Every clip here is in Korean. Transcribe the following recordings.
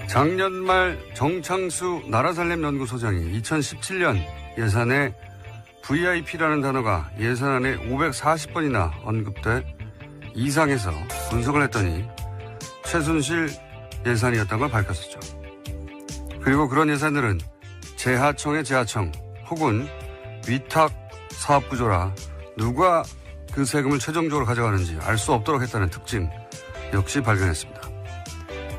작년 말 정창수 나라살림연구소장이 2017년 예산에 VIP라는 단어가 예산안에 540번이나 언급돼 이상해서 분석을 했더니 최순실 예산이었던 걸 밝혔었죠. 그리고 그런 예산들은 재하청의 재하청 혹은 위탁 사업 구조라 누가 그 세금을 최종적으로 가져가는지 알 수 없도록 했다는 특징 역시 발견했습니다.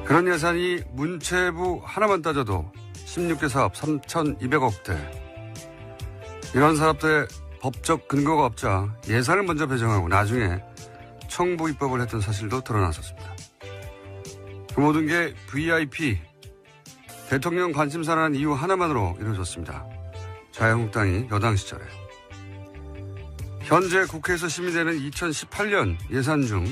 그런 예산이 문체부 하나만 따져도 16개 사업 3,200억대. 이런 사업들의 법적 근거가 없자 예산을 먼저 배정하고 나중에 청부 입법을 했던 사실도 드러났었습니다. 그 모든 게 VIP, 대통령 관심사라는 이유 하나만으로 이루어졌습니다. 자유한국당이 여당 시절에. 현재 국회에서 심의되는 2018년 예산 중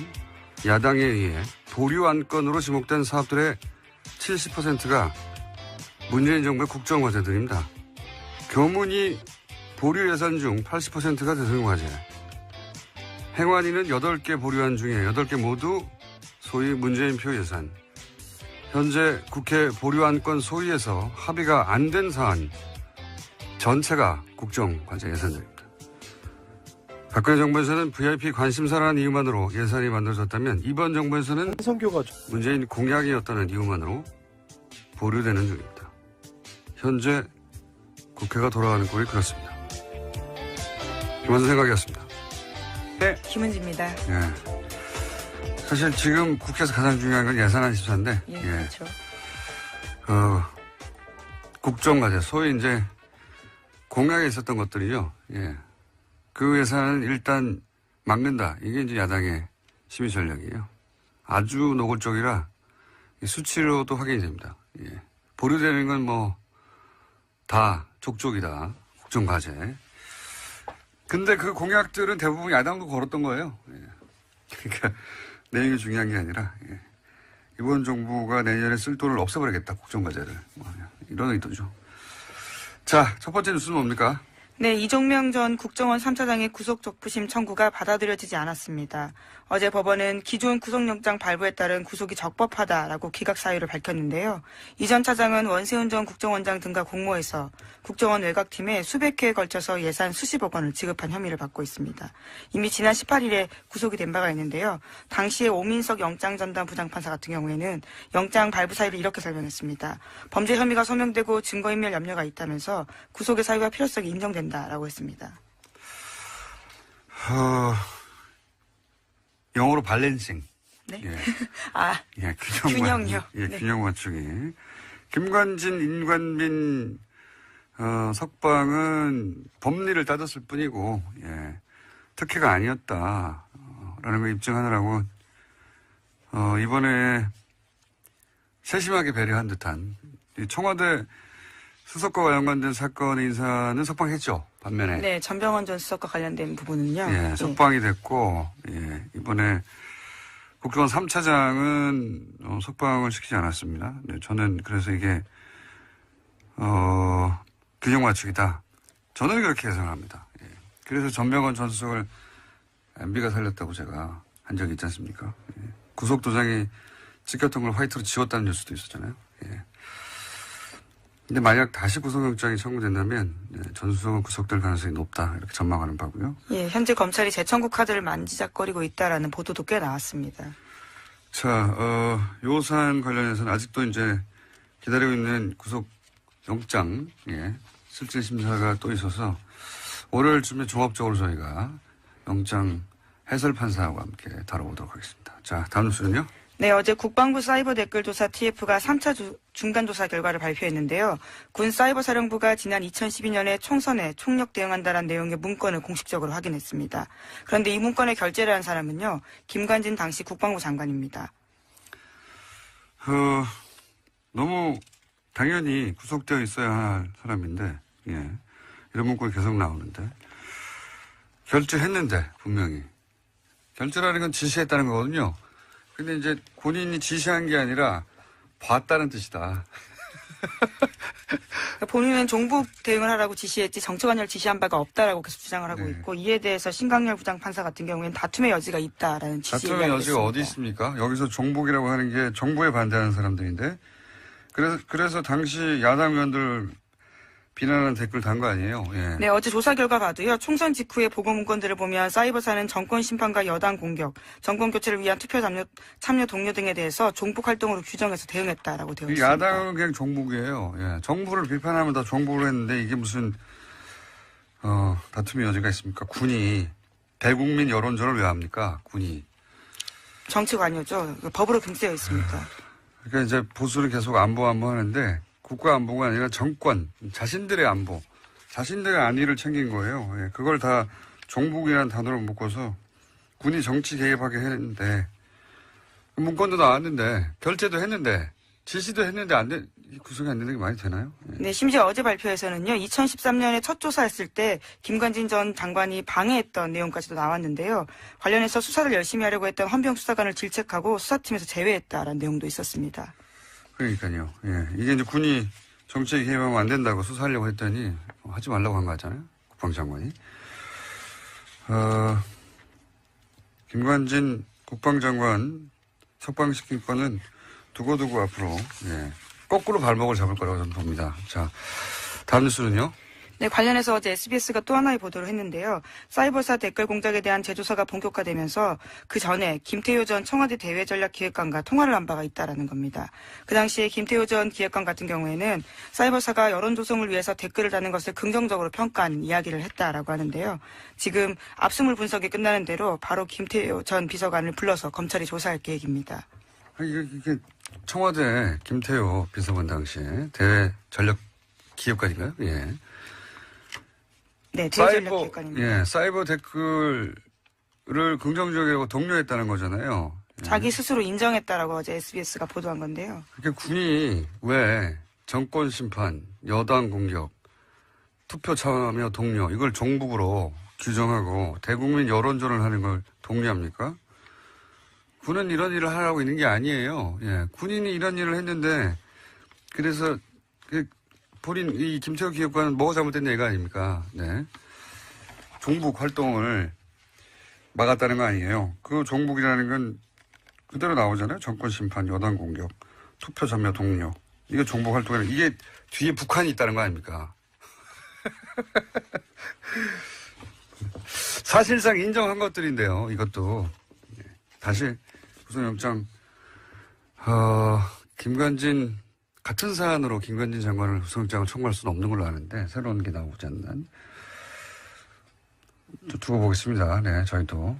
야당에 의해 보류 안건으로 지목된 사업들의 70%가 문재인 정부의 국정과제들입니다. 교문이 보류 예산 중 80%가 대통령과제. 행안위는 8개 보류안 중에 8개 모두 소위 문재인표 예산. 현재 국회 보류안건 소위에서 합의가 안 된 사안 전체가 국정과제 예산들입니다. 박근혜 정부에서는 VIP 관심사라는 이유만으로 예산이 만들어졌다면 이번 정부에서는 문재인 공약이었다는 이유만으로 보류되는 중입니다. 현재 국회가 돌아가는 꼴이 그렇습니다. 김원준 생각이었습니다. 네. 김은지입니다. 예. 사실 지금 국회에서 가장 중요한 건 예산안 심사인데, 예, 그렇죠. 국정과제, 소위 이제 공약에 있었던 것들이요. 예. 그 예산을 일단 막는다. 이게 이제 야당의 심의 전략이에요. 아주 노골적이라 수치로도 확인이 됩니다. 예. 보류되는 건 뭐 다 족족이다. 국정과제. 근데 그 공약들은 대부분 야당도 걸었던 거예요. 예. 그러니까 내용이 중요한 게 아니라 예. 이번 정부가 내년에 쓸 돈을 없애버리겠다. 국정과제를. 뭐 이런 의도죠. 자, 첫 번째 뉴스는 뭡니까? 네, 이종명 전 국정원 3차장의 구속적부심 청구가 받아들여지지 않았습니다. 어제 법원은 기존 구속영장 발부에 따른 구속이 적법하다라고 기각 사유를 밝혔는데요. 이 전 차장은 원세훈 전 국정원장 등과 공모해서 국정원 외곽팀에 수백 회에 걸쳐서 예산 수십억 원을 지급한 혐의를 받고 있습니다. 이미 지난 18일에 구속이 된 바가 있는데요. 당시에 오민석 영장전담 부장판사 같은 경우에는 영장 발부 사유를 이렇게 설명했습니다. 범죄 혐의가 소명되고 증거인멸 염려가 있다면서 구속의 사유와 필요성이 인정된다라고 했습니다. 영어로 발렌싱. 네. 예. 예, 균형요. 예, 네. 균형 맞추기. 김관진, 임관빈, 석방은 법리를 따졌을 뿐이고, 예, 특혜가 아니었다. 라는 걸 입증하느라고, 이번에 세심하게 배려한 듯한, 청와대 수석과 관련된 사건의 인사는 석방했죠. 반면에. 네, 전병헌 전 수석과 관련된 부분은요. 예, 석방이 됐고, 예, 이번에 국정원 3차장은 석방을 시키지 않았습니다. 네, 저는 그래서 이게, 균형 맞추기다. 저는 그렇게 예상합니다. 예. 그래서 전병헌 전 수석을 MB가 살렸다고 제가 한 적이 있지 않습니까? 예. 구속도장이 찍혔던 걸 화이트로 지웠다는 뉴스도 있었잖아요. 예. 근데 만약 다시 구속영장이 청구된다면 전 수석은 구속될 가능성이 높다 이렇게 전망하는 바고요. 예, 현재 검찰이 재청구 카드를 만지작거리고 있다라는 보도도 꽤 나왔습니다. 자, 요 사안 관련해서는 아직도 이제 기다리고 있는 구속영장, 예, 실질 심사가 또 있어서 월요일쯤에 종합적으로 저희가 영장 해설 판사와 함께 다뤄보도록 하겠습니다. 자, 다음 뉴스는요? 네, 어제 국방부 사이버 댓글조사 TF가 3차 중간조사 결과를 발표했는데요. 군 사이버사령부가 지난 2012년에 총선에 총력 대응한다는 내용의 문건을 공식적으로 확인했습니다. 그런데 이 문건에 결재를 한 사람은요. 김관진 당시 국방부 장관입니다. 너무 당연히 구속되어 있어야 할 사람인데, 예, 이런 문건이 계속 나오는데 결재했는데 분명히 결재라는 건 지시했다는 거거든요. 근데 이제 본인이 지시한 게 아니라 봤다는 뜻이다. 본인은 종북 대응을 하라고 지시했지 정치관여를 지시한 바가 없다라고 계속 주장을 하고 있고 이에 대해서 신강렬 부장판사 같은 경우에는 다툼의 여지가 있다라는 지시 이야기를 다툼의 여지가 했습니다. 어디 있습니까? 여기서 종북이라고 하는 게 정부에 반대하는 사람들인데 그래서 당시 야당 의원들 비난하는 댓글 단 거 아니에요? 예. 네, 어제 조사 결과 봐도요. 총선 직후의 보고 문건들을 보면 사이버사는 정권 심판과 여당 공격, 정권 교체를 위한 투표 참여 동료 등에 대해서 종북 활동으로 규정해서 대응했다라고 되어 있습니다. 야당은 그냥 종북이에요. 예. 정부를 비판하면 다 종북을 했는데 이게 무슨 다툼의 여지가 있습니까? 군이 대국민 여론전을 왜 합니까? 군이. 정치관료죠. 법으로 금지되어 있습니다. 그러니까 이제 보수는 계속 안보 하는데 국가 안보가 아니라 정권, 자신들의 안보, 자신들의 안위를 챙긴 거예요. 예, 그걸 다 종북이라는 단어로 묶어서 군이 정치 개입하게 했는데 문건도 나왔는데 결재도 했는데 지시도 했는데 구성이 안 되는 게 말이 되나요? 예. 네, 심지어 어제 발표에서는요. 2013년에 첫 조사했을 때 김관진 전 장관이 방해했던 내용까지도 나왔는데요. 관련해서 수사를 열심히 하려고 했던 헌병 수사관을 질책하고 수사팀에서 제외했다라는 내용도 있었습니다. 그러니까요. 예. 이게 이제 군이 정치에 개입하면 안 된다고 수사하려고 했더니 하지 말라고 한 거 같잖아요. 국방장관이. 김관진 국방장관 석방시킨 건은 두고두고 앞으로 거꾸로 발목을 잡을 거라고 저는 봅니다. 자, 다음 뉴스는요. 네, 관련해서 어제 SBS가 또 하나의 보도를 했는데요. 사이버사 댓글 공작에 대한 재조사가 본격화되면서 그 전에 김태효 전 청와대 대외전략기획관과 통화를 한 바가 있다라는 겁니다. 그 당시에 김태효 전 기획관 같은 경우에는 사이버사가 여론 조성을 위해서 댓글을 다는 것을 긍정적으로 평가한 이야기를 했다라고 하는데요. 지금 압수물 분석이 끝나는 대로 바로 김태효 전 비서관을 불러서 검찰이 조사할 계획입니다. 이게 청와대 김태효 비서관 당시에 대외전략기획관인가요? 예. 네, 대외전략기획관입니다. 예, 사이버 댓글을 긍정적이라고 독려했다는 거잖아요. 예. 자기 스스로 인정했다라고 어제 SBS가 보도한 건데요. 그러니까 군이 왜 정권 심판, 여당 공격, 투표 참여 동료 이걸 종북으로 규정하고 대국민 여론전을 하는 걸 독려합니까? 군은 이런 일을 하라고 있는 게 아니에요. 예, 군인이 이런 일을 했는데 그래서 본인 이 김태호 기획관은 뭐가 잘못됐냐 이거 아닙니까? 네. 종북 활동을 막았다는 거 아니에요. 그 종북이라는 건 그대로 나오잖아요. 정권 심판, 여당 공격, 투표 참여 동료. 이게 종북 활동이라 이게 뒤에 북한이 있다는 거 아닙니까? 사실상 인정한 것들인데요. 이것도 다시 구속영장 김관진 같은 사안으로 김관진 장관을 구속영장을 청구할 수는 없는 걸로 아는데 새로운 게 나오지 않는 두고 보겠습니다. 네, 저희도.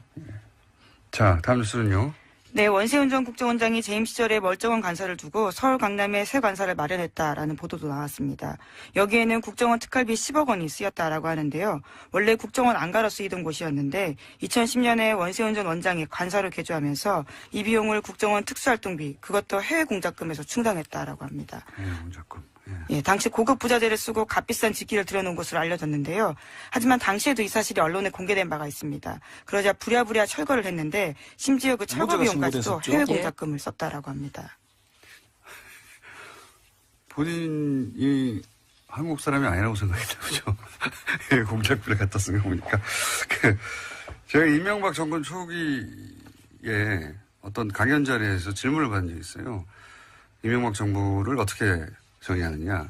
자, 다음 뉴스는요. 네, 원세훈 전 국정원장이 재임 시절에 멀쩡한 관사를 두고 서울 강남에 새 관사를 마련했다라는 보도도 나왔습니다. 여기에는 국정원 특활비 10억 원이 쓰였다라고 하는데요. 원래 국정원 안가로 쓰이던 곳이었는데 2010년에 원세훈 전 원장이 관사로 개조하면서 이 비용을 국정원 특수활동비, 그것도 해외 공작금에서 충당했다라고 합니다. 해외 공작금. 예, 당시 고급 부자재를 쓰고 값비싼 직기를 들여놓은 것으로 알려졌는데요. 하지만 당시에도 이 사실이 언론에 공개된 바가 있습니다. 그러자 부랴부랴 철거를 했는데 심지어 그 철거 비용까지도 해외 공작금을 썼다라고 합니다. 본인이 한국 사람이 아니라고 생각했나 보죠. 해외 공작비를 갖다 쓴 거 보니까. 제가 이명박 정권 초기에 어떤 강연 자리에서 질문을 받은 적이 있어요. 이명박 정부를 어떻게 정의하느냐.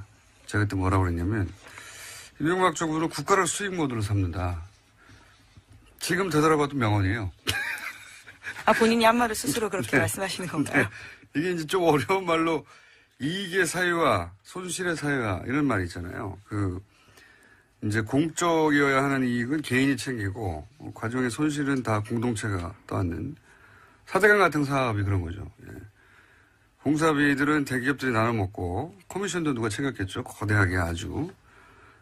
제가 그때 뭐라고 그랬냐면 이명박 정부는 국가를 수익 모드로 삼는다. 지금 되돌아봐도 명언이에요. 아, 본인이 한 말을 스스로 그렇게 네. 말씀하시는 건가요? 네. 이게 이제 좀 어려운 말로 이익의 사유와 손실의 사유와 이런 말이 있잖아요. 이제 공적이어야 하는 이익은 개인이 챙기고 과정의 손실은 다 공동체가 떠안는 사대강 같은 사업이 그런 거죠. 예. 공사비들은 대기업들이 나눠 먹고 커미션도 누가 챙겼겠죠. 거대하게 아주.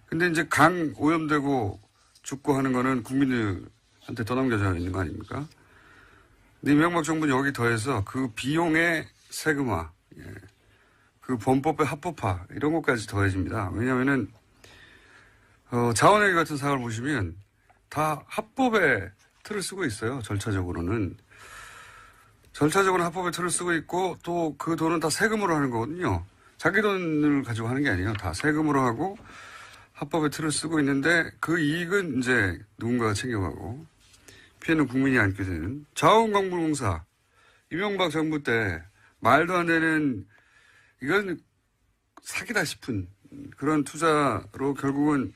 근데 이제 강 오염되고 죽고 하는 거는 국민들한테 떠넘겨져 있는 거 아닙니까? 근데 이명박 정부는 여기 더해서 그 비용의 세금화, 예. 그 범법의 합법화 이런 것까지 더해집니다. 왜냐하면은 자원회계 같은 사업을 보시면 다 합법의 틀을 쓰고 있어요. 절차적으로는. 절차적으로 합법의 틀을 쓰고 있고 또 그 돈은 다 세금으로 하는 거거든요. 자기 돈을 가지고 하는 게 아니에요. 다 세금으로 하고 합법의 틀을 쓰고 있는데 그 이익은 이제 누군가가 챙겨가고 피해는 국민이 안게 되는 자원광물공사 이명박 정부 때 말도 안 되는 이건 사기다 싶은 그런 투자로 결국은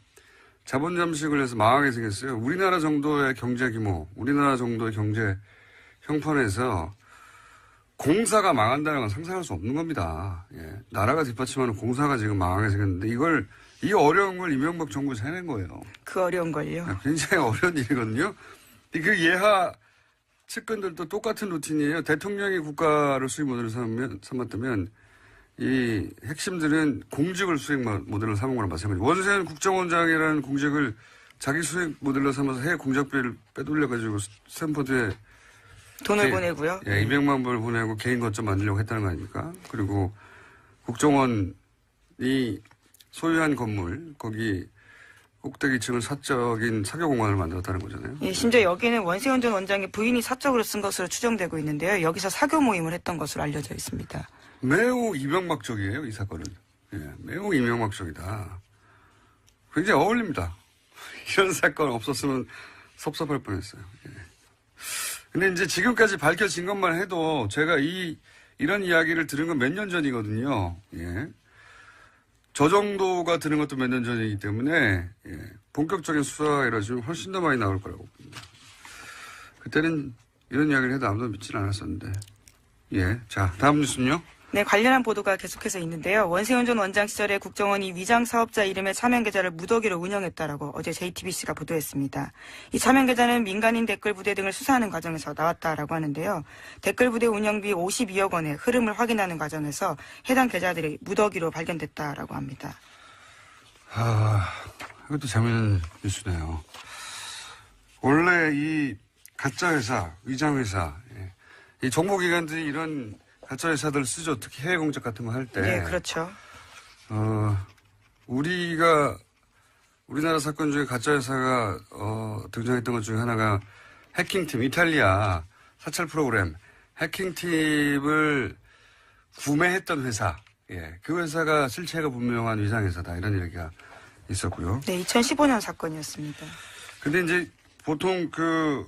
자본 잠식을 해서 망하게 생겼어요. 우리나라 정도의 경제 규모, 우리나라 정도의 경제 형편에서 공사가 망한다는 건 상상할 수 없는 겁니다. 예. 나라가 뒷받침하는 공사가 지금 망하게 생겼는데 이 어려운 걸 이명박 정부에서 해낸 거예요. 그 어려운 걸요. 굉장히 어려운 일이거든요. 그 예하 측근들도 똑같은 루틴이에요. 대통령이 국가를 수익 모델을 삼았다면 이 핵심들은 공직을 수익 모델로 삼은 거랑 마찬가지예요. 원세훈 국정원장이라는 공직을 자기 수익 모델로 삼아서 해외 공작비를 빼돌려가지고 스탠퍼드에 돈을 보내고요. 예, 200만 불 보내고 개인 거점 만들려고 했다는 거 아닙니까? 그리고 국정원이 소유한 건물, 거기 꼭대기층은 사적인 사교공간을 만들었다는 거잖아요. 예, 심지어 여기에는 원세훈 전 원장의 부인이 사적으로 쓴 것으로 추정되고 있는데요. 여기서 사교 모임을 했던 것으로 알려져 있습니다. 매우 이명박적이에요, 이 사건은. 예, 매우 이명박적이다. 굉장히 어울립니다. 이런 사건 없었으면 섭섭할 뻔했어요. 예. 근데 이제 지금까지 밝혀진 것만 해도 제가 이런 이야기를 들은 건 몇 년 전이거든요. 예. 저 정도가 들은 것도 몇 년 전이기 때문에, 예. 본격적인 수사가 이루어지면 훨씬 더 많이 나올 거라고 봅니다. 그때는 이런 이야기를 해도 아무도 믿지는 않았었는데. 예. 자, 다음 뉴스는요? 네, 관련한 보도가 계속해서 있는데요. 원세훈 전 원장 시절에 국정원이 위장 사업자 이름의 차명 계좌를 무더기로 운영했다라고 어제 JTBC가 보도했습니다. 이 차명 계좌는 민간인 댓글 부대 등을 수사하는 과정에서 나왔다라고 하는데요. 댓글 부대 운영비 52억 원의 흐름을 확인하는 과정에서 해당 계좌들이 무더기로 발견됐다라고 합니다. 이것도 재밌는 뉴스네요. 원래 이 가짜 회사, 위장 회사, 예. 이 정보기관들이 이런 가짜 회사들 쓰죠. 특히 해외 공작 같은 거 할 때. 네, 그렇죠. 우리나라 사건 중에 가짜 회사가 등장했던 것 중에 하나가 해킹팀, 이탈리아 사찰 프로그램 해킹팀을 구매했던 회사. 예, 그 회사가 실체가 분명한 위상회사다 이런 얘기가 있었고요. 네, 2015년 사건이었습니다. 근데 이제 보통 그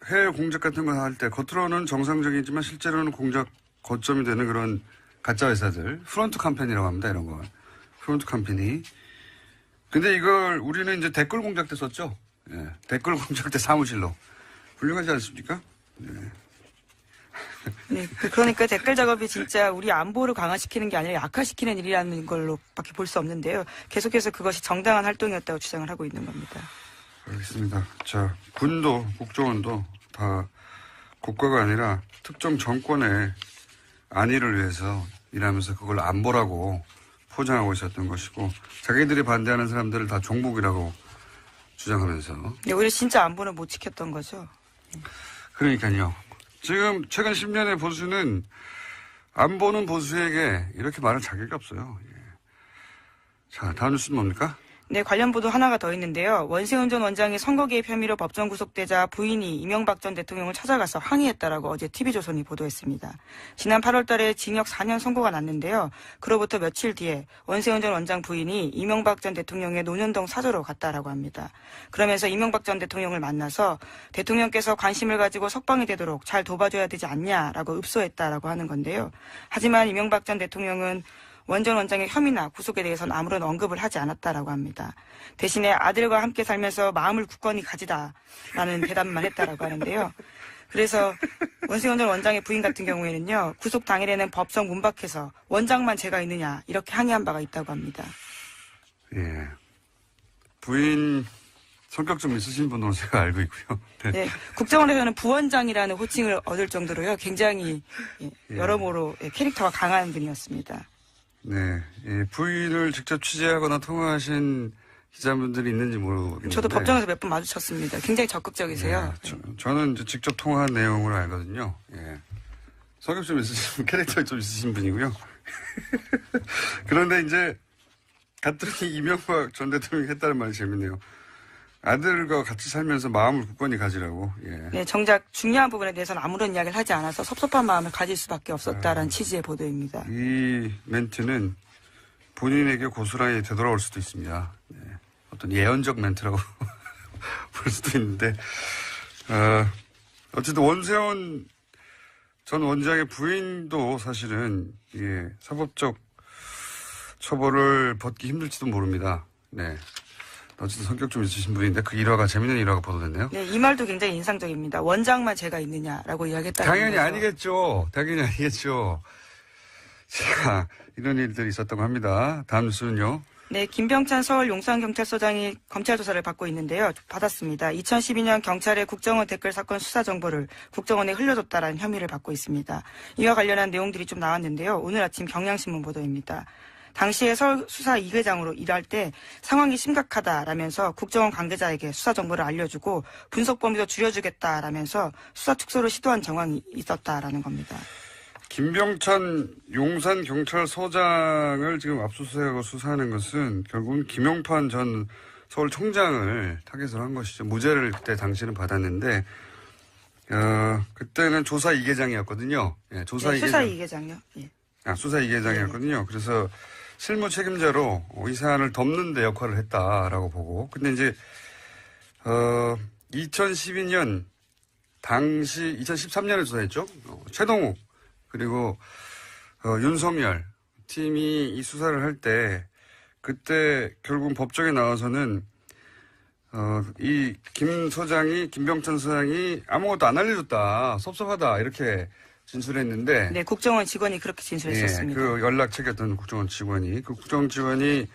해외 공작 같은 거 할 때 겉으로는 정상적이지만 실제로는 공작 거점이 되는 그런 가짜 회사들, 프론트 캠페인이라고 합니다, 이런 거. 프론트 캠페인이. 근데 이걸 우리는 이제 댓글 공작 때 썼죠? 예. 댓글 공작 때 사무실로. 훌륭하지 않습니까? 예. 네, 그러니까 댓글 작업이 진짜 우리 안보를 강화시키는 게 아니라 약화시키는 일이라는 걸로밖에 볼 수 없는데요. 계속해서 그것이 정당한 활동이었다고 주장을 하고 있는 겁니다. 알겠습니다. 자, 군도, 국정원도 다 국가가 아니라 특정 정권의 안위를 위해서 일하면서 그걸 안보라고 포장하고 있었던 것이고 자기들이 반대하는 사람들을 다 종북이라고 주장하면서 네, 오히려 진짜 안보는 못 지켰던 거죠. 그러니까요. 지금 최근 10년의 보수는 안보는 보수에게 이렇게 말할 자격이 없어요. 예. 자, 다음 뉴스는 뭡니까? 네, 관련 보도 하나가 더 있는데요. 원세훈 전 원장이 선거 개입 혐의로 법정 구속되자 부인이 이명박 전 대통령을 찾아가서 항의했다라고 어제 TV조선이 보도했습니다. 지난 8월 달에 징역 4년 선고가 났는데요. 그로부터 며칠 뒤에 원세훈 전 원장 부인이 이명박 전 대통령의 논현동 사저로 갔다라고 합니다. 그러면서 이명박 전 대통령을 만나서 대통령께서 관심을 가지고 석방이 되도록 잘 도와줘야 되지 않냐라고 읍소했다라고 하는 건데요. 하지만 이명박 전 대통령은 원 전 원장의 혐의나 구속에 대해서는 아무런 언급을 하지 않았다라고 합니다. 대신에 아들과 함께 살면서 마음을 굳건히 가지다라는 대답만 했다라고 하는데요. 그래서 원세훈 전 원장의 부인 같은 경우에는요. 구속 당일에는 법정 문 밖에서 원장만 제가 있느냐 이렇게 항의한 바가 있다고 합니다. 예. 부인 성격 좀 있으신 분으로 제가 알고 있고요. 네. 네, 국정원에서는 부원장이라는 호칭을 얻을 정도로요. 굉장히 여러모로 캐릭터가 강한 분이었습니다. 네, 예, 부인을 직접 취재하거나 통화하신 기자분들이 있는지 모르겠는데. 저도 법정에서 몇 번 마주쳤습니다. 굉장히 적극적이세요. 예, 저는 이제 직접 통화한 내용으로 알거든요. 예. 성격 좀 있으신, 캐릭터 좀 있으신 분이고요. 그런데 이제 갔더니 이명박 전 대통령이 했다는 말이 재밌네요. 아들과 같이 살면서 마음을 굳건히 가지라고. 예. 네, 정작 중요한 부분에 대해서는 아무런 이야기를 하지 않아서 섭섭한 마음을 가질 수밖에 없었다라는 취지의 보도입니다. 이 멘트는 본인에게 고스란히 되돌아올 수도 있습니다. 네. 어떤 예언적 멘트라고 볼 수도 있는데 어쨌든 원세훈 전 원장의 부인도 사실은 사법적 처벌을 받기 힘들지도 모릅니다. 네. 어쨌든 성격 좀 있으신 분인데 그 일화가 재밌는 일화가 보도됐네요. 네, 이 말도 굉장히 인상적입니다. 원장만 죄가 있느냐라고 이야기했다는 당연히 거죠. 아니겠죠. 당연히 아니겠죠. 자, 이런 일들이 있었다고 합니다. 다음 뉴스는요. 네, 김병찬 서울 용산경찰서장이 검찰 조사를 받고 있는데요. 받았습니다. 2012년 경찰의 국정원 댓글 사건 수사 정보를 국정원에 흘려줬다라는 혐의를 받고 있습니다. 이와 관련한 내용들이 좀 나왔는데요. 오늘 아침 경향신문 보도입니다. 당시에 서울 수사 2회장으로 일할 때 상황이 심각하다라면서 국정원 관계자에게 수사 정보를 알려주고 분석 범위도 줄여주겠다라면서 수사 축소를 시도한 정황이 있었다라는 겁니다. 김병찬 용산경찰서장을 지금 압수수색하고 수사하는 것은 결국은 김용판 전 서울청장을 타겟으로 한 것이죠. 무죄를 그때 당시는 받았는데 그때는 조사 2계장이었거든요. 예, 조사 네, 2계장. 수사 2계장요. 예. 수사 2계장이었거든요. 그래서 실무 책임자로 이 사안을 덮는 데 역할을 했다라고 보고. 근데 이제 2012년 당시 2013년에 조사했죠. 최동욱 그리고 윤석열 팀이 이 수사를 할 때 그때 결국은 법정에 나와서는 이 김병찬 서장이 아무것도 안 알려줬다, 섭섭하다 이렇게 진술했는데, 네, 국정원 직원이 그렇게 진술했었습니다. 그 연락책이었던 국정원 직원이 그 국정원 직원이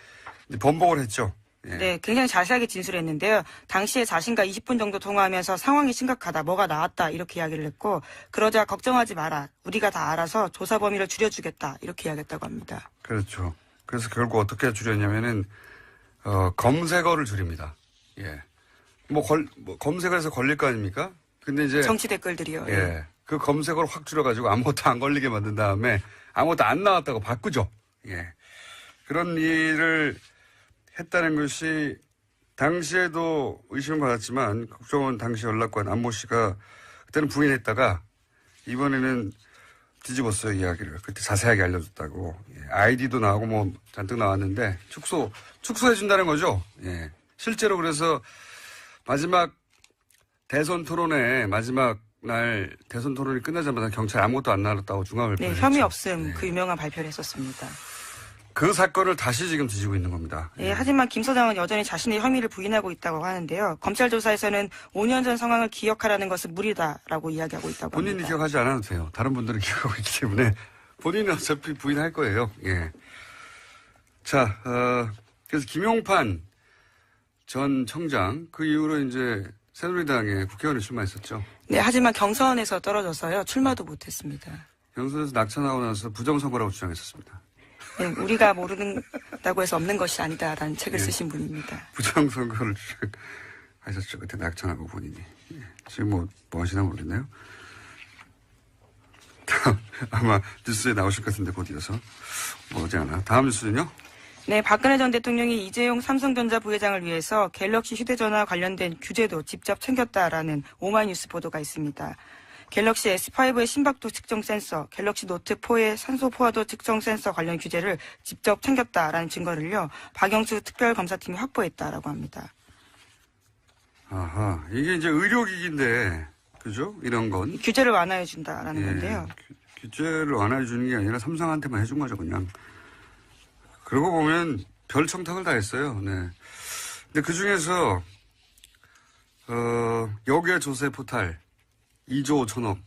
이제 번복을 했죠. 예. 네, 굉장히 자세하게 진술했는데요. 당시에 자신과 20분 정도 통화하면서 상황이 심각하다, 뭐가 나왔다 이렇게 이야기를 했고, 그러자 걱정하지 마라, 우리가 다 알아서 조사 범위를 줄여주겠다 이렇게 이야기했다고 합니다. 그렇죠. 그래서 결국 어떻게 줄였냐면은 검색어를 줄입니다. 예. 검색을 해서 걸릴 거 아닙니까? 근데 이제 정치 댓글들이요. 예. 그 검색어를 확 줄여가지고 아무것도 안 걸리게 만든 다음에 아무것도 안 나왔다고 바꾸죠. 예. 그런 일을 했다는 것이 당시에도 의심을 받았지만 국정원 당시 연락관 안모 씨가 그때는 부인했다가 이번에는 뒤집었어요, 이야기를. 그때 자세하게 알려줬다고. 예. 아이디도 나오고 뭐 잔뜩 나왔는데 축소해준다는 거죠. 예. 실제로 그래서 마지막 대선 토론회 마지막 날 대선 토론이 끝나자마자 경찰 아무것도 안 나왔다고 중앙발표를 네, 했죠. 혐의 없음 네. 그 유명한 발표를 했었습니다. 그 사건을 다시 지금 뒤지고 있는 겁니다. 네, 하지만 김 서장은 여전히 자신의 혐의를 부인하고 있다고 하는데요. 검찰 조사에서는 5년 전 상황을 기억하라는 것은 무리다라고 이야기하고 있다고 본인이 합니다. 기억하지 않아도 돼요. 다른 분들은 기억하고 있기 때문에 본인은 어차피 부인할 거예요. 예. 자, 그래서 김용판 전 청장 그 이후로 이제 새누리당에 국회의원에 출마했었죠. 네, 하지만 경선에서 떨어져서요. 출마도 못했습니다. 경선에서 낙천하고 나서 부정선거라고 주장했었습니다. 네, 우리가 모른다고 해서 없는 것이 아니다라는 책을 예. 쓰신 분입니다. 부정선거를 주장하셨죠. 그때 낙천하고 본인이. 예. 지금 뭐 하시나 모르겠네요. 아마 뉴스에 나오실 것 같은데 곧 이어서. 뭐지 않아. 다음 뉴스는요? 네, 박근혜 전 대통령이 이재용 삼성전자 부회장을 위해서 갤럭시 휴대전화 관련된 규제도 직접 챙겼다라는 오마이뉴스 보도가 있습니다. 갤럭시 S5의 심박도 측정 센서, 갤럭시 노트 4의 산소 포화도 측정 센서 관련 규제를 직접 챙겼다라는 증거를요. 박영수 특별검사팀이 확보했다라고 합니다. 아하. 이게 이제 의료기기인데, 그죠? 이런 건. 규제를 완화해 준다라는 예, 건데요. 규제를 완화해 주는 게 아니라 삼성한테만 해준 거죠, 그냥. 그러고 보면 별 청탁을 다 했어요. 네. 근데 그 중에서, 여기에 조세 포탈 2조 5천억.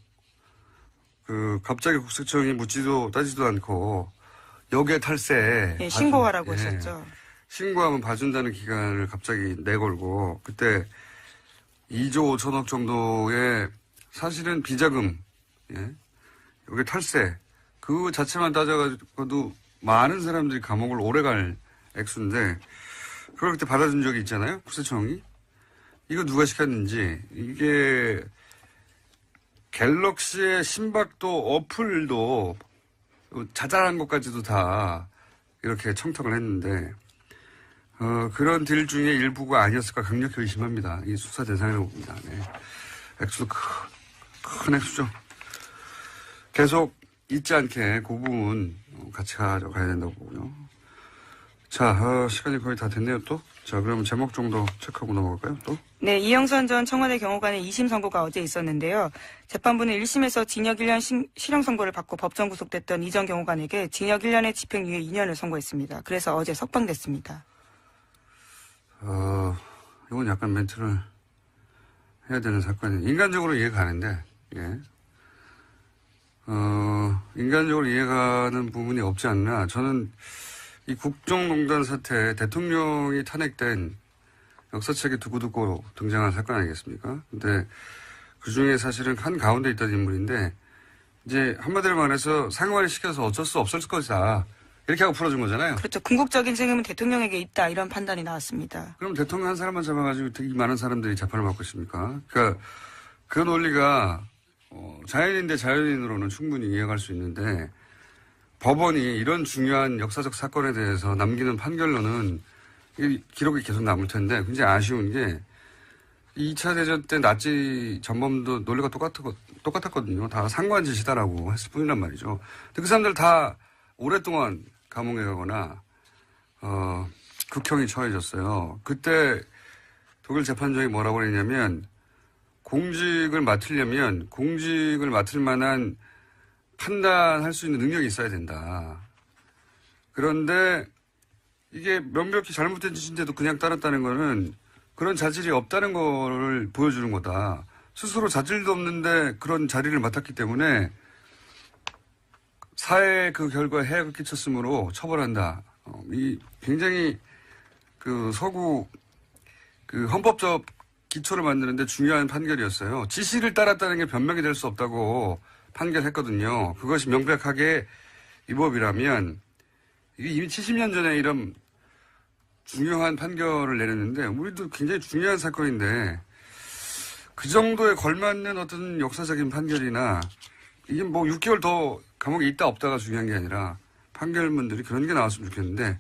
갑자기 국세청이 묻지도 따지도 않고, 여기에 탈세. 예, 신고하라고 예. 했었죠. 신고하면 봐준다는 기간을 갑자기 내걸고, 그때 2조 5천억 정도의 사실은 비자금, 예. 여기 탈세. 그 자체만 따져가지고도 많은 사람들이 감옥을 오래 갈 액수인데, 그걸 그때 받아준 적이 있잖아요. 국세청이. 이거 누가 시켰는지. 이게 갤럭시의 심박도 어플도 자잘한 것까지도 다 이렇게 청탁을 했는데, 그런 딜 중에 일부가 아니었을까 강력히 의심합니다. 이 수사 대상이라고 봅니다. 네. 액수도 큰 액수죠. 계속 잊지 않게 그 부분 같이 가져가야 된다고 보고요. 자, 시간이 거의 다 됐네요, 또. 자, 그러면 제목 정도 체크하고 넘어갈까요, 또? 네, 이영선 전 청와대 경호관의 2심 선고가 어제 있었는데요. 재판부는 1심에서 징역 1년 실형 선고를 받고 법정 구속됐던 이 전 경호관에게 징역 1년에 집행유예 2년을 선고했습니다. 그래서 어제 석방됐습니다. 이건 약간 멘트를 해야 되는 사건이 인간적으로 이해가 가는데, 예. 인간적으로 이해가는 부분이 없지 않나. 저는 이 국정농단 사태, 대통령이 탄핵된 역사책에 두고두고 등장한 사건 아니겠습니까? 근데 그 중에 사실은 한 가운데 있던 인물인데, 이제 한마디로 말해서 상관을 시켜서 어쩔 수 없을 것이다. 이렇게 하고 풀어준 거잖아요. 그렇죠. 궁극적인 책임은 대통령에게 있다. 이런 판단이 나왔습니다. 그럼 대통령 한 사람만 잡아가지고 되게 많은 사람들이 재판을 받고 있습니까? 그러니까 그 논리가 자연인 대 자연인으로는 충분히 이해할 수 있는데 법원이 이런 중요한 역사적 사건에 대해서 남기는 판결로는 이 기록이 계속 남을 텐데 굉장히 아쉬운 게 2차 대전 때 나치 전범도 논리가 똑같았거든요. 다 상관 짓이다라고 했을 뿐이란 말이죠. 근데 그 사람들 다 오랫동안 감옥에 가거나 극형이 처해졌어요. 그때 독일 재판정이 뭐라고 그랬냐면 공직을 맡으려면 공직을 맡을 만한 판단할 수 있는 능력이 있어야 된다. 그런데 이게 명백히 잘못된 짓인데도 그냥 따랐다는 거는 그런 자질이 없다는 거를 보여주는 거다. 스스로 자질도 없는데 그런 자리를 맡았기 때문에 사회에 그 결과에 해악을 끼쳤으므로 처벌한다. 이 굉장히 그 서구 그 헌법적 기초를 만드는데 중요한 판결이었어요. 지시를 따랐다는 게 변명이 될 수 없다고 판결했거든요. 그것이 명백하게 위법이라면 이게 이미 70년 전에 이런 중요한 판결을 내렸는데 우리도 굉장히 중요한 사건인데 그 정도에 걸맞는 어떤 역사적인 판결이나 이게 뭐 6개월 더 감옥에 있다 없다가 중요한 게 아니라 판결문들이 그런 게 나왔으면 좋겠는데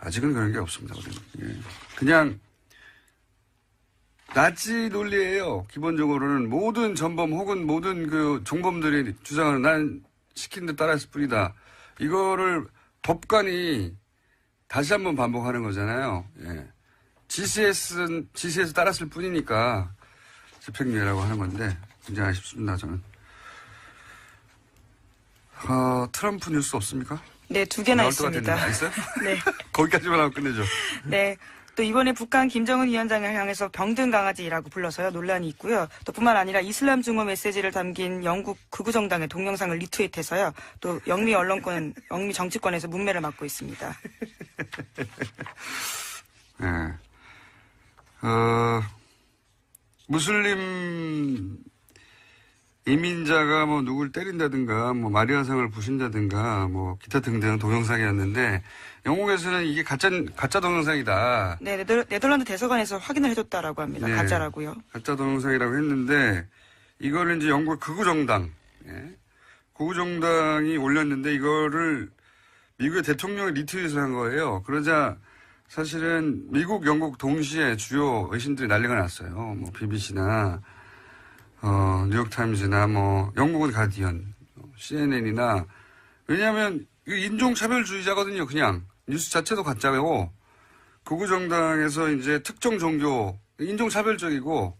아직은 그런 게 없습니다. 우리는. 그냥 나치 논리예요. 기본적으로는 모든 전범 혹은 모든 그 종범들이 주장하는 난 시킨 데 따랐을 뿐이다. 이거를 법관이 다시 한번 반복하는 거잖아요. 예. GC에서 따랐을 뿐이니까 집행유예라고 하는 건데 굉장히 아쉽습니다. 저는. 트럼프 뉴스 없습니까? 네, 2개나 있습니다. 있어요? 네. 거기까지만 하고 끝내죠. 네. 또 이번에 북한 김정은 위원장을 향해서 병든 강아지라고 불러서요 논란이 있고요. 또 뿐만 아니라 이슬람 증오 메시지를 담긴 영국 극우 정당의 동영상을 리트윗해서요. 또 영미 정치권에서 문매를 맞고 있습니다. 네. 무슬림 이민자가 뭐 누굴 때린다든가 뭐 마리아상을 부신다든가 뭐 기타 등등 동영상이었는데 영국에서는 이게 가짜 동영상이다. 네, 네덜란드 대사관에서 확인을 해줬다라고 합니다. 네, 가짜라고요. 가짜 동영상이라고 했는데 이거를 이제 영국 극우 정당, 극우 정당이 올렸는데 이거를 미국의 대통령이 리트윗을 한 거예요. 그러자 사실은 미국, 영국 동시에 주요 외신들이 난리가 났어요. 뭐 BBC나 뉴욕타임즈나 뭐 영국은 가디언, CNN이나 왜냐하면 인종차별주의자거든요. 그냥 뉴스 자체도 가짜고 극우 정당에서 이제 특정 종교 인종차별적이고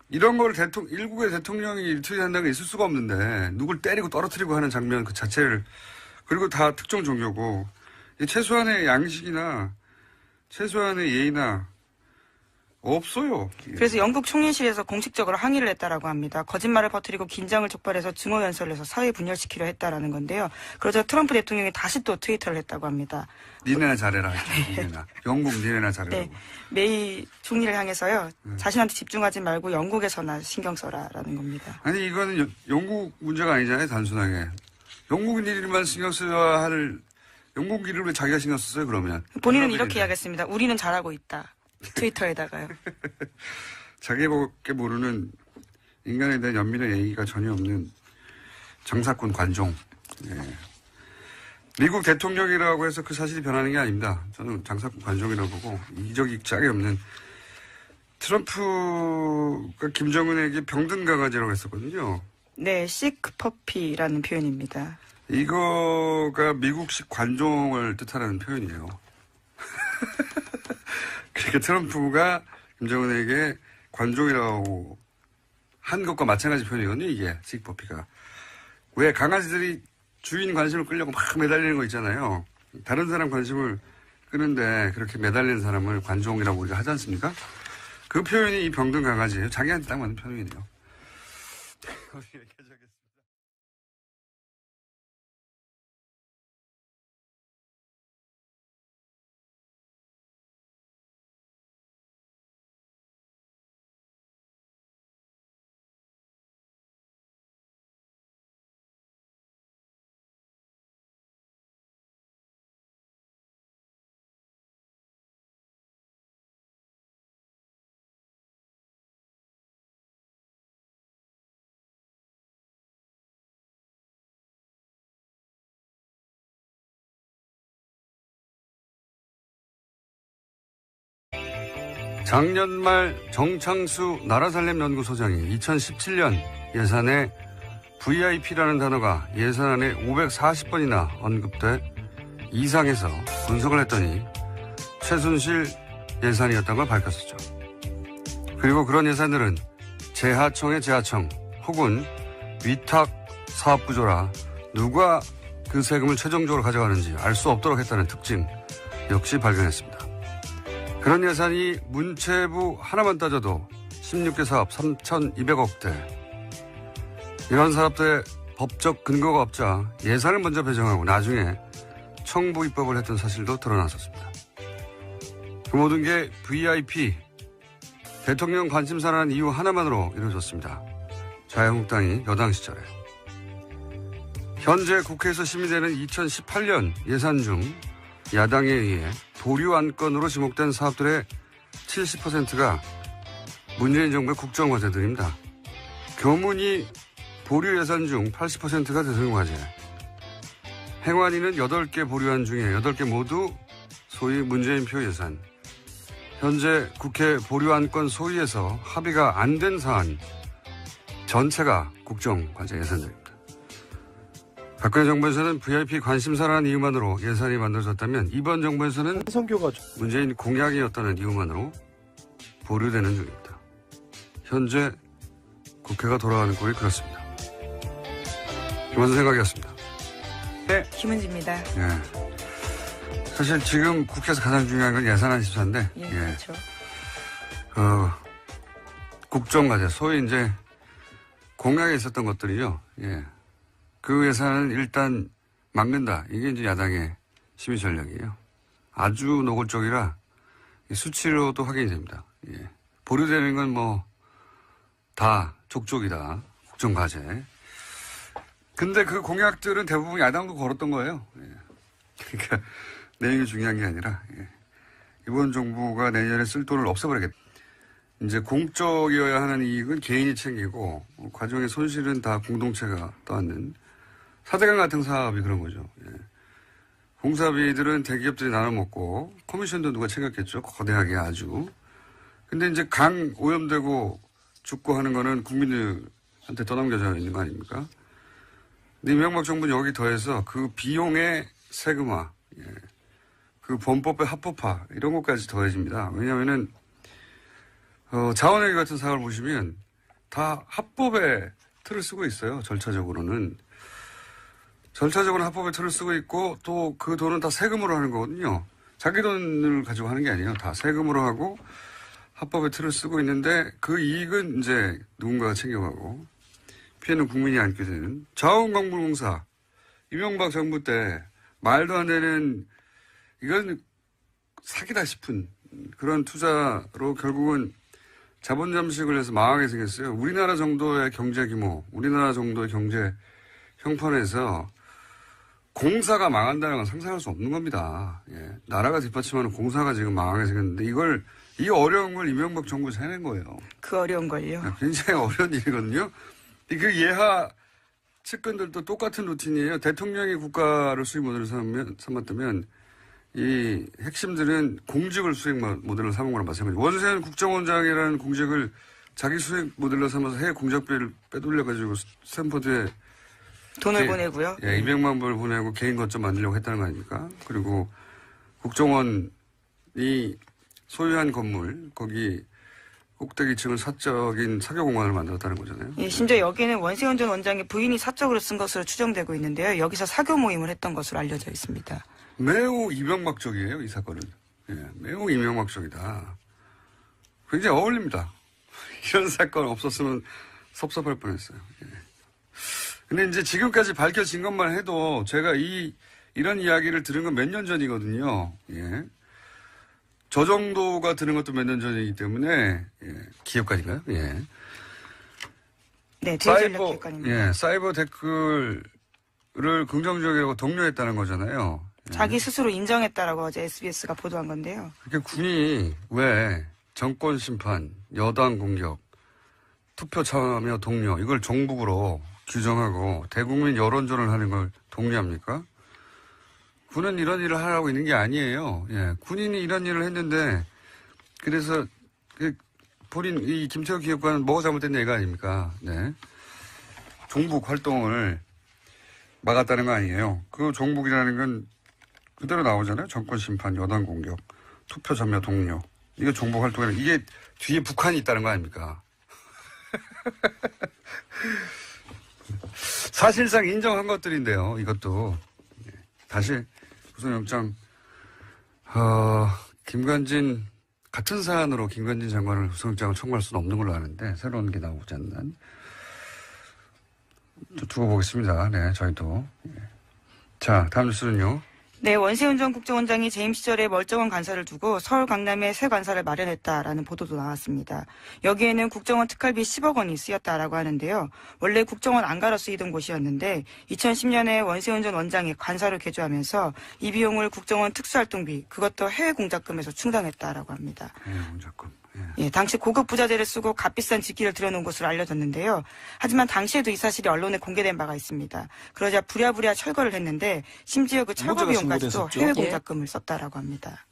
이런 걸 일국의 대통령이 리트윗한다는 게 있을 수가 없는데 누굴 때리고 떨어뜨리고 하는 장면 그 자체를 그리고 다 특정 종교고 최소한의 양식이나 최소한의 예의나 없어요. 그래서 영국 총리실에서 공식적으로 항의를 했다라고 합니다. 거짓말을 퍼뜨리고 긴장을 촉발해서 증오 연설을 해서 사회 분열시키려 했다라는 건데요. 그러자 트럼프 대통령이 다시 또 트위터를 했다고 합니다. 니네나 잘해라. 니네나. 영국 니네나 잘해라. 네. 메이 총리를 향해서요. 자신한테 집중하지 말고 영국에서나 신경 써라라는 겁니다. 아니 이거는 영국 문제가 아니잖아요. 단순하게. 영국인들만 신경 써야 할 영국인을 왜 자기가 신경 썼어요 그러면. 본인은 이렇게 이야기했습니다. 우리는 잘하고 있다. 트위터에다가요. 자기밖에 모르는 인간에 대한 연민의 예의가 전혀 없는 정사꾼 관종. 예. 미국 대통령이라고 해서 그 사실이 변하는 게 아닙니다. 저는 장사꾼 관종이라고 보고 이적이 짝이 없는 트럼프가 김정은에게 병든 강아지라고 했었거든요. 네, 시크 퍼피라는 표현입니다. 이거가 미국식 관종을 뜻하는 표현이에요. 그러니까 트럼프가 김정은에게 관종이라고 한 것과 마찬가지 표현이거든요, 이게, 식버피가. 왜 강아지들이 주인 관심을 끌려고 막 매달리는 거 있잖아요. 다른 사람 관심을 끄는데 그렇게 매달리는 사람을 관종이라고 우리가 하지 않습니까? 그 표현이 이 병든 강아지예요. 자기한테 딱 맞는 표현이에요. 작년 말 정창수 나라살림연구소장이 2017년 예산에 VIP라는 단어가 예산안에 540번이나 언급돼 이상해서 분석을 했더니 최순실 예산이었던 걸 밝혔었죠. 그리고 그런 예산들은 재하청의 재하청 혹은 위탁 사업구조라 누가 그 세금을 최종적으로 가져가는지 알 수 없도록 했다는 특징 역시 발견했습니다. 그런 예산이 문체부 하나만 따져도 16개 사업 3,200억대. 이런 사업들의 법적 근거가 없자 예산을 먼저 배정하고 나중에 청부 입법을 했던 사실도 드러났었습니다. 그 모든 게 VIP, 대통령 관심사라는 이유 하나만으로 이루어졌습니다. 자유한국당이 여당 시절에. 현재 국회에서 심의되는 2018년 예산 중 야당에 의해 보류 안건으로 지목된 사업들의 70%가 문재인 정부의 국정과제들입니다. 교문이 보류 예산 중 80%가 대통령과제. 행안위는 8개 보류안 중에 8개 모두 소위 문재인표 예산. 현재 국회 보류 안건 소위에서 합의가 안 된 사안 전체가 국정과제 예산들입니다. 박근혜 정부에서는 VIP 관심사라는 이유만으로 예산이 만들어졌다면 이번 정부에서는 문재인 공약이었다는 이유만으로 보류되는 중입니다. 현재 국회가 돌아가는 꼴이 그렇습니다. 김원준 생각이었습니다. 네. 김은지입니다. 예. 사실 지금 국회에서 가장 중요한 건 예산안 심사인데, 예, 그렇죠. 국정과제, 소위 이제 공약에 있었던 것들이요. 예. 그 예산은 일단 막는다. 이게 이제 야당의 심의 전략이에요. 아주 노골적이라 수치로도 확인이 됩니다. 예. 보류되는 건 뭐 다 족족이다. 국정과제. 근데 그 공약들은 대부분 야당도 걸었던 거예요. 예. 그러니까 내용이 중요한 게 아니라 예. 이번 정부가 내년에 쓸 돈을 없애버리겠다. 이제 공적이어야 하는 이익은 개인이 챙기고 과정의 손실은 다 공동체가 떠안는 사대강 같은 사업이 그런 거죠. 예. 공사비들은 대기업들이 나눠 먹고 커미션도 누가 챙겼겠죠. 거대하게 아주. 근데 이제 강 오염되고 죽고 하는 거는 국민들한테 떠넘겨져 있는 거 아닙니까? 근데 이명박 정부는 여기 더해서 그 비용의 세금화, 예. 그 범법의 합법화 이런 것까지 더해집니다. 왜냐하면은 자원회계 같은 사업을 보시면 다 합법의 틀을 쓰고 있어요. 절차적으로는. 절차적으로 합법의 틀을 쓰고 있고 또 그 돈은 다 세금으로 하는 거거든요. 자기 돈을 가지고 하는 게 아니에요. 다 세금으로 하고 합법의 틀을 쓰고 있는데 그 이익은 이제 누군가가 챙겨가고 피해는 국민이 안게 되는 자원광물공사 이명박 정부 때 말도 안 되는 이건 사기다 싶은 그런 투자로 결국은 자본 잠식을 해서 망하게 생겼어요. 우리나라 정도의 경제 규모, 우리나라 정도의 경제 형편에서 공사가 망한다는 건 상상할 수 없는 겁니다. 예. 나라가 뒷받침하는 공사가 지금 망하게 생겼는데 이 어려운 걸 이명박 정부에서 해낸 거예요. 그 어려운 걸요? 굉장히 어려운 일이거든요. 그 예하 측근들도 똑같은 루틴이에요. 대통령이 국가를 수익 모델을 삼았다면 이 핵심들은 공직을 수익 모델로 삼은 거랑 마찬가지예요. 원세훈 국정원장이라는 공직을 자기 수익 모델로 삼아서 해외 공작비를 빼돌려가지고 스탠퍼드에 돈을 보내고요. 예, 200만 불을 보내고 개인 거점 만들려고 했다는 거 아닙니까? 그리고 국정원이 소유한 건물, 거기 꼭대기층은 사적인 사교공간을 만들었다는 거잖아요. 예, 심지어 여기에는 원세훈 전 원장의 부인이 사적으로 쓴 것으로 추정되고 있는데요. 여기서 사교 모임을 했던 것으로 알려져 있습니다. 매우 이명박적이에요, 이 사건은. 예, 매우 이명박적이다. 굉장히 어울립니다. 이런 사건 없었으면 섭섭할 뻔했어요. 예. 근데 이제 지금까지 밝혀진 것만 해도 제가 이런 이야기를 들은 건 몇 년 전이거든요. 예. 저 정도가 들은 것도 몇 년 전이기 때문에, 예. 기업가인가요? 예. 네, 대전력기획관입니다. 예, 사이버 댓글을 긍정적이라고 독려했다는 거잖아요. 예. 자기 스스로 인정했다라고 어제 SBS가 보도한 건데요. 그러니까 군이 왜 정권 심판, 여당 공격, 투표 참여 독려 이걸 종북으로 규정하고 대국민 여론전을 하는 걸 독려합니까? 군은 이런 일을 하라고 있는 게 아니에요. 예, 군인이 이런 일을 했는데 그래서 본인 이 김태호 기획관은 뭐가 잘못된 얘가 아닙니까? 네, 종북 활동을 막았다는 거 아니에요. 그 종북이라는 건 그대로 나오잖아요. 정권 심판, 여당 공격, 투표 참여 독려. 이게 종북 활동이라 이게 뒤에 북한이 있다는 거 아닙니까? 사실상 인정한 것들인데요. 이것도 다시 구속영장 김관진 같은 사안으로 김관진 장관을 구속영장을 청구할 수는 없는 걸로 아는데 새로운 게 나오지 않는 두고 보겠습니다. 네, 저희도. 자, 다음 뉴스는요. 네, 원세훈 전 국정원장이 재임 시절에 멀쩡한 관사를 두고 서울 강남에 새 관사를 마련했다라는 보도도 나왔습니다. 여기에는 국정원 특활비 10억 원이 쓰였다라고 하는데요. 원래 국정원 안가로 쓰이던 곳이었는데 2010년에 원세훈 전 원장이 관사로 개조하면서 이 비용을 국정원 특수활동비, 그것도 해외 공작금에서 충당했다라고 합니다. 해외 공작금. 예, 당시 고급 부자재를 쓰고 값비싼 직기를 들여놓은 것으로 알려졌는데요. 하지만 당시에도 이 사실이 언론에 공개된 바가 있습니다. 그러자 부랴부랴 철거를 했는데 심지어 그 철거 비용까지도 해외 공작금을 썼다라고 합니다.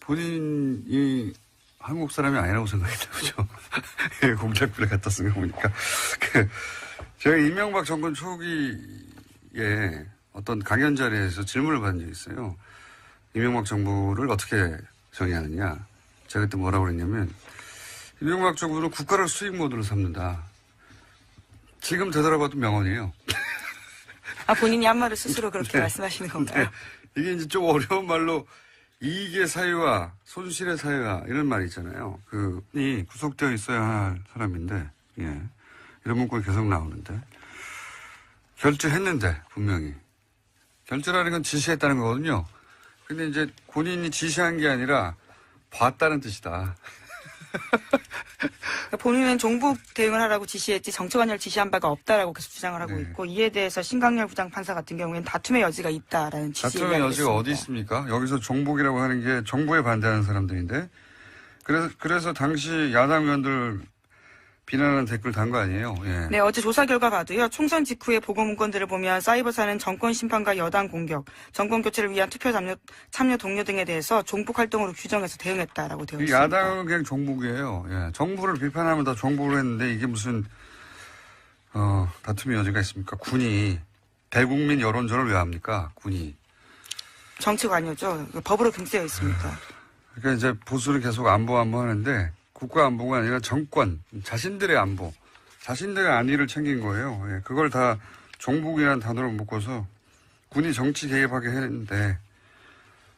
본인이 한국 사람이 아니라고 생각했나 보죠. 해외 공작비를 갖다 쓴 거 보니까. 제가 이명박 정권 초기에 어떤 강연 자리에서 질문을 받은 적이 있어요. 이명박 정부를 어떻게 정의하느냐. 제가 그때 뭐라고 그랬냐면 이명박 정부는 국가를 수익 모드로 삼는다. 지금 되돌아봐도 명언이에요. 아, 본인이 한 말을 스스로 그렇게 네. 말씀하시는 건가요? 네. 이게 이제 좀 어려운 말로 이익의 사유와 손실의 사유와 이런 말이 있잖아요. 이 구속되어 있어야 할 사람인데, 예. 이런 문구가 계속 나오는데. 결재했는데, 분명히. 결재라는 건 지시했다는 거거든요. 근데 이제 본인이 지시한 게 아니라 봤다는 뜻이다. 본인은 종북 대응을 하라고 지시했지 정치관여를 지시한 바가 없다라고 계속 주장을 하고 네. 있고 이에 대해서 신강렬 부장판사 같은 경우에는 다툼의 여지가 있다라는 취지의 다툼의 이야기를 여지가 어디 했습니다. 있습니까? 여기서 종북이라고 하는 게 정부에 반대하는 사람들인데 그래서 당시 야당 의원들 비난하는 댓글 단 거 아니에요? 예. 네, 어제 조사 결과 봐도요. 총선 직후의 보고 문건들을 보면 사이버사는 정권 심판과 여당 공격, 정권 교체를 위한 투표 참여 독려 등에 대해서 종북 활동으로 규정해서 대응했다라고 되어 있습니다. 야당은 그냥 종북이에요. 예. 정부를 비판하면 다 종북을 했는데 이게 무슨 다툼의 여지가 있습니까? 군이 대국민 여론전을 왜 합니까? 군이. 정치관여죠. 법으로 금지되어 있습니다. 그러니까 이제 보수는 계속 안보 하는데 국가 안보가 아니라 정권, 자신들의 안보, 자신들의 안위를 챙긴 거예요. 예, 그걸 다 종북이라는 단어로 묶어서 군이 정치 개입하게 했는데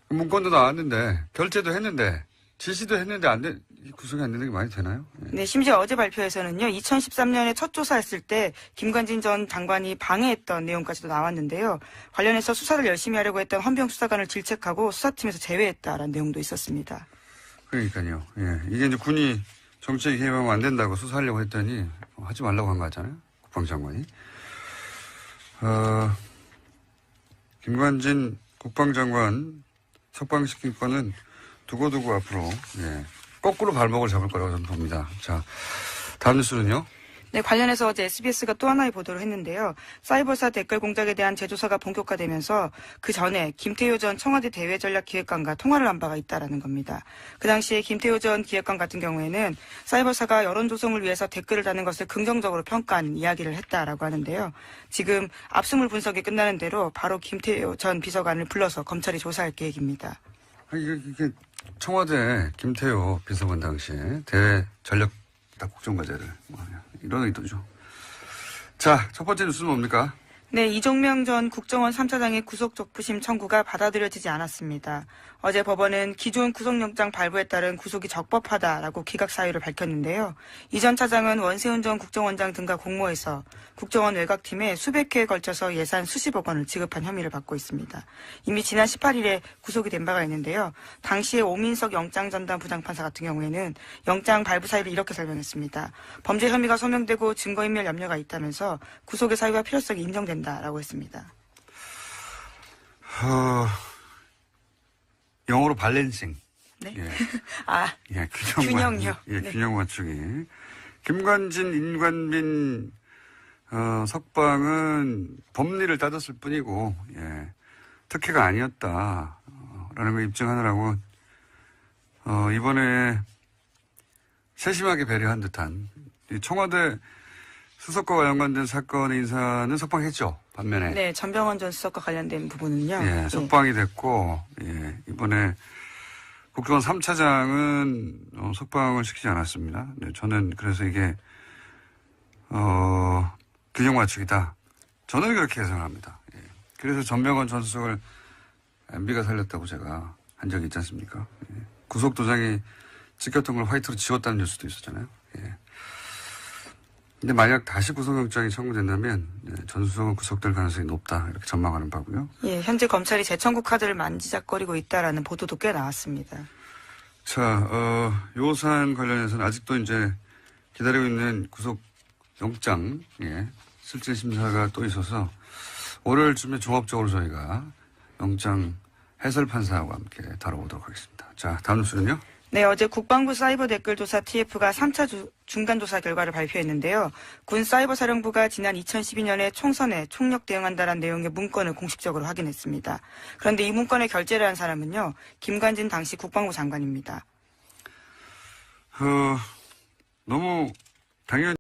문건도 나왔는데 결재도 했는데 지시도 했는데 구속이 안 되는 게 많이 되나요? 예. 네, 심지어 어제 발표에서는요. 2013년에 첫 조사했을 때 김관진 전 장관이 방해했던 내용까지도 나왔는데요. 관련해서 수사를 열심히 하려고 했던 헌병 수사관을 질책하고 수사팀에서 제외했다라는 내용도 있었습니다. 그러니까요. 예. 이게 이제 군이 정치에 개입하면 안 된다고 수사하려고 했더니 하지 말라고 한 거 같잖아요. 국방장관이. 김관진 국방장관 석방시킨 거는 두고두고 앞으로 거꾸로 발목을 잡을 거라고 저는 봅니다. 자, 다음 뉴스는요. 네, 관련해서 어제 SBS가 또 하나의 보도를 했는데요. 사이버사 댓글 공작에 대한 재조사가 본격화되면서 그 전에 김태효 전 청와대 대외전략기획관과 통화를 한 바가 있다라는 겁니다. 그 당시에 김태효 전 기획관 같은 경우에는 사이버사가 여론 조성을 위해서 댓글을 다는 것을 긍정적으로 평가한 이야기를 했다라고 하는데요. 지금 압수물 분석이 끝나는 대로 바로 김태효 전 비서관을 불러서 검찰이 조사할 계획입니다. 이게 청와대 김태효 비서관 당시에 대외전략 국정과제를 이런 의도죠. 자, 첫 번째 뉴스는 뭡니까? 네, 이종명 전 국정원 3차장의 구속 적부심 청구가 받아들여지지 않았습니다. 어제 법원은 기존 구속영장 발부에 따른 구속이 적법하다라고 기각 사유를 밝혔는데요. 이 전 차장은 원세훈 전 국정원장 등과 공모해서 국정원 외곽팀에 수백 회에 걸쳐서 예산 수십억 원을 지급한 혐의를 받고 있습니다. 이미 지난 18일에 구속이 된 바가 있는데요. 당시에 오민석 영장전담 부장판사 같은 경우에는 영장 발부 사유를 이렇게 설명했습니다. 범죄 혐의가 소명되고 증거인멸 염려가 있다면서 구속의 사유와 필요성이 인정된다라고 했습니다. 영어로 밸런싱. 네. 예. 예, 균형요. 예, 네. 균형 맞추기. 김관진, 인관빈, 석방은 법리를 따졌을 뿐이고, 예, 특혜가 아니었다. 라는 걸 입증하느라고, 이번에 세심하게 배려한 듯한, 이 청와대 수석과 연관된 사건의 인사는 석방했죠. 반면에. 네, 전병헌 전 수석과 관련된 부분은요. 예, 석방이 됐고, 예, 이번에 국정원 3차장은 석방을 시키지 않았습니다. 네, 저는 그래서 이게, 균형 맞추기다. 저는 그렇게 예상합니다. 예. 그래서 전병헌 전 수석을 MB가 살렸다고 제가 한 적이 있지 않습니까? 예. 구속도장이 찍혔던 걸 화이트로 지웠다는 뉴스도 있었잖아요. 예. 근데 만약 다시 구속영장이 청구된다면 전 수석은 구속될 가능성이 높다 이렇게 전망하는 바고요. 예, 현재 검찰이 재청구 카드를 만지작거리고 있다라는 보도도 꽤 나왔습니다. 자, 요 사안 관련해서는 아직도 이제 기다리고 있는 구속영장, 예, 실질 심사가 또 있어서 월요일쯤에 종합적으로 저희가 영장 해설 판사와 함께 다뤄보도록 하겠습니다. 자, 다음 뉴스는요? 네, 어제 국방부 사이버 댓글 조사 TF가 3차 중간 조사 결과를 발표했는데요. 군 사이버 사령부가 지난 2012년에 총선에 총력 대응한다는 내용의 문건을 공식적으로 확인했습니다. 그런데 이 문건에 결재를 한 사람은요, 김관진 당시 국방부 장관입니다. 너무 당연히